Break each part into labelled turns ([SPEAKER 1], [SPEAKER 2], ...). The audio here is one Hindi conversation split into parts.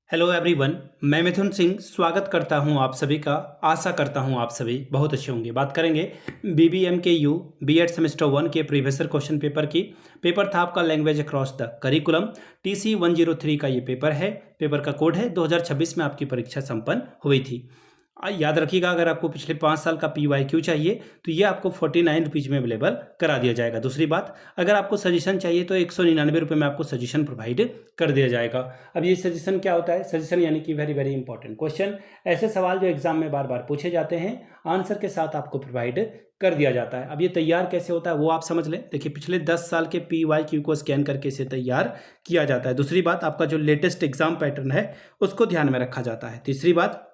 [SPEAKER 1] हेलो एवरीवन, मैं मिथुन सिंह स्वागत करता हूं आप सभी का। आशा करता हूं आप सभी बहुत अच्छे होंगे। बात करेंगे BBMKU बीएड सेमेस्टर 1 के प्रीवियस क्वेश्चन पेपर की। पेपर था आपका language across the curriculum. TC 103 का ये पेपर है। पेपर का कोड है 2026 में आपकी परीक्षा संपन्न हुई थी। याद रखिएगा, अगर आपको पिछले 5 साल का PYQ चाहिए तो ये आपको 49 रुपीज़ में अवेलेबल करा दिया जाएगा। दूसरी बात, अगर आपको सजेशन चाहिए तो 199 रुपये में आपको सजेशन प्रोवाइड कर दिया जाएगा। अब ये सजेशन क्या होता है? सजेशन यानी कि वेरी वेरी इंपॉर्टेंट क्वेश्चन, ऐसे सवाल जो एग्जाम में बार बार पूछे जाते हैं, आंसर के साथ आपको प्रोवाइड कर दिया जाता है। अब ये तैयार कैसे होता है वो आप समझ लें। देखिए, पिछले 10 साल के PYQ को स्कैन करके इसे तैयार किया जाता है। दूसरी बात, आपका जो लेटेस्ट एग्जाम पैटर्न है उसको ध्यान में रखा जाता है। तीसरी बात,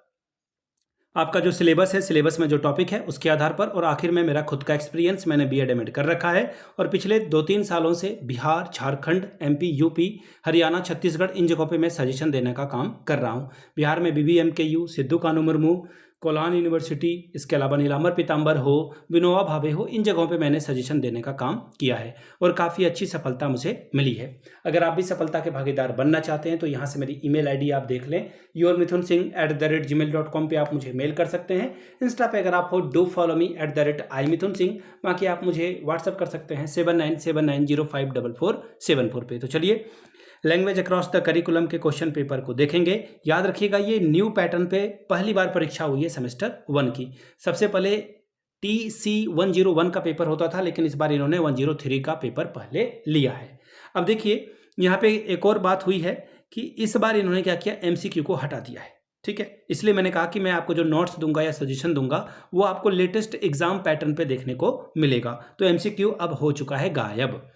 [SPEAKER 1] आपका जो सिलेबस है, सिलेबस में जो टॉपिक है उसके आधार पर, और आखिर में मेरा खुद का एक्सपीरियंस, मैंने BEd एमएड कर रखा है और पिछले 2-3 सालों से बिहार, झारखंड, MP, UP, हरियाणा, छत्तीसगढ़, इन जगहों पे मैं सजेशन देने का काम कर रहा हूँ। बिहार में BBMKU, सिद्धू कानू मुर्मू, कोलान यूनिवर्सिटी, इसके अलावा नीलांबर पीताम्बर हो, विनोबा भावे हो, इन जगहों पे मैंने सजेशन देने का काम किया है और काफ़ी अच्छी सफलता मुझे मिली है। अगर आप भी सफलता के भागीदार बनना चाहते हैं तो यहाँ से मेरी ईमेल आईडी आप देख लें, yourmithunsingh@gmail.com पे आप मुझे मेल कर सकते हैं। इंस्टा पे अगर आप हो, डू फॉलो मी @imithunsingh। बाकी आप मुझे व्हाट्सअप कर सकते हैं 7979054474 पे। तो चलिए, लैंग्वेज अक्रॉस द करिकुलम के क्वेश्चन पेपर को देखेंगे। याद रखिएगा, ये न्यू पैटर्न पे पहली बार परीक्षा हुई है सेमेस्टर 1 की। सबसे पहले TC 101 का पेपर होता था, लेकिन इस बार इन्होंने 103 का पेपर पहले लिया है। अब देखिए, यहाँ पे एक और बात हुई है कि इस बार इन्होंने क्या किया, MCQ को हटा दिया है। ठीक है, इसलिए मैंने कहा कि मैं आपको जो नोट्स दूंगा या सजेशन दूंगा वो आपको लेटेस्ट एग्जाम पैटर्न पे देखने को मिलेगा। तो MCQ अब हो चुका है गायब।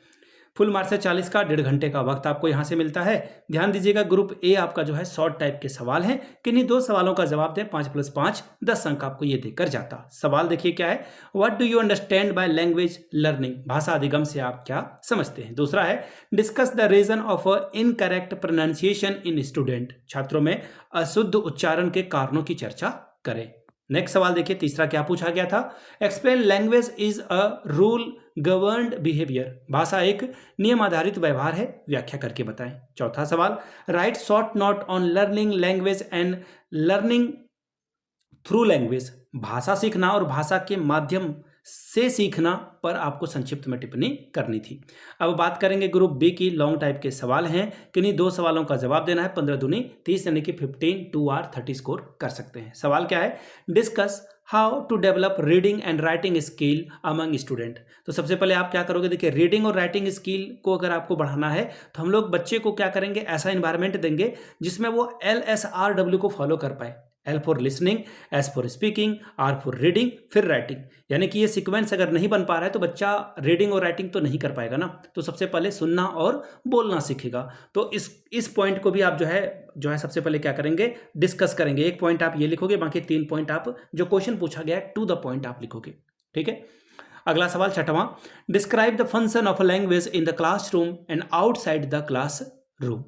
[SPEAKER 1] फुल मार्क्स है 40 का, 1.5 घंटे का वक्त आपको यहाँ से मिलता है। ध्यान दीजिएगा, ग्रुप A आपका जो है शॉर्ट टाइप के सवाल हैं। किन्हीं 2 सवालों का जवाब दें, 5 + 5 10 अंक आपको ये देकर जाता। सवाल देखिए क्या है, what do you understand by language learning? भाषा अधिगम से आप क्या समझते हैं? दूसरा है, discuss the reason of incorrect pronunciation in student. छात्रों में अशुद्ध उच्चारण के कारणों की चर्चा करें। नेक्स्ट सवाल देखिए, तीसरा क्या पूछा गया था, explain language is a rule governed behaviour. भाषा एक नियम आधारित व्यवहार है, व्याख्या करके बताएं। चौथा सवाल, right short note on learning language and learning through language. भाषा सीखना और भाषा के माध्यम से सीखना पर आपको संक्षिप्त में टिप्पणी करनी थी। अब बात करेंगे ग्रुप B की। लॉन्ग टाइप के सवाल हैं, किन्हीं 2 सवालों का जवाब देना है। 15 दूनी 30 यानी कि 15 2R 30 स्कोर कर सकते हैं। सवाल क्या है, discuss how to develop reading and writing skill among student. तो सबसे पहले आप क्या करोगे, देखिए, रीडिंग और राइटिंग स्किल को अगर आपको बढ़ाना है तो हम लोग बच्चे को क्या करेंगे, ऐसा इन्वायरमेंट देंगे जिसमें वो LSRW को फॉलो कर पाए। L for listening, S for speaking, R for reading, फिर राइटिंग। यानी कि ये सीक्वेंस अगर नहीं बन पा रहा है तो बच्चा रीडिंग और राइटिंग तो नहीं कर पाएगा ना। तो सबसे पहले सुनना और बोलना सीखेगा। तो इस पॉइंट को भी आप जो है सबसे पहले क्या करेंगे, डिस्कस करेंगे। एक पॉइंट आप ये लिखोगे, बाकी 3 पॉइंट आप जो क्वेश्चन पूछा गया है टू द पॉइंट आप लिखोगे। ठीक है, अगला सवाल छठवां, describe the function of a language in the classroom and outside the class room.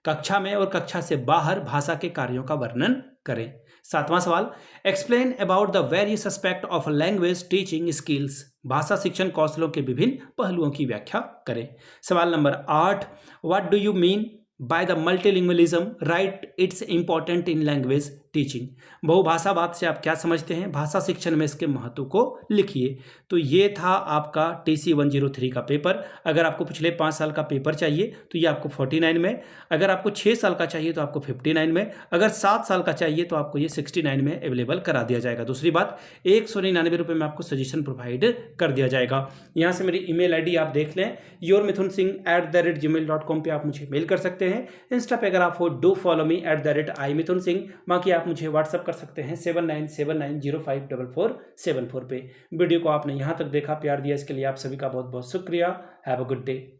[SPEAKER 1] कक्षा में और कक्षा से बाहर भाषा के कार्यों का वर्णन करें। सातवां सवाल, explain about the various aspect of language teaching skills. भाषा शिक्षण कौशलों के विभिन्न पहलुओं की व्याख्या करें। सवाल number 8, what do you mean by the multilingualism, right it's important in language teaching. बहुभाषावाद से आप क्या समझते हैं, भाषा शिक्षण में इसके महत्व को लिखिए। तो ये था आपका TC 103 का पेपर। अगर आपको पिछले 5 साल का पेपर चाहिए तो ये आपको 49 में, अगर आपको 6 साल का चाहिए तो आपको 59 में, अगर 7 साल का चाहिए तो आपको ये 69 में अवेलेबल करा दिया जाएगा। दूसरी बात, 199 रुपये में आपको सजेशन प्रोवाइड कर दिया जाएगा। यहाँ से मेरी ईमेल आईडी आप देख लें, yourmithunsingh@gmail.com पे आप मुझे मेल कर सकते हैं। इंस्टा पे अगर आप हो, डू फॉलो मी @imithunsingh। बाकी आप मुझे व्हाट्सअप कर सकते हैं 7979054474 पे। वीडियो को आपने यहाँ तक देखा, प्यार दिया, इसके लिए आप सभी का बहुत बहुत शुक्रिया। Have a good day.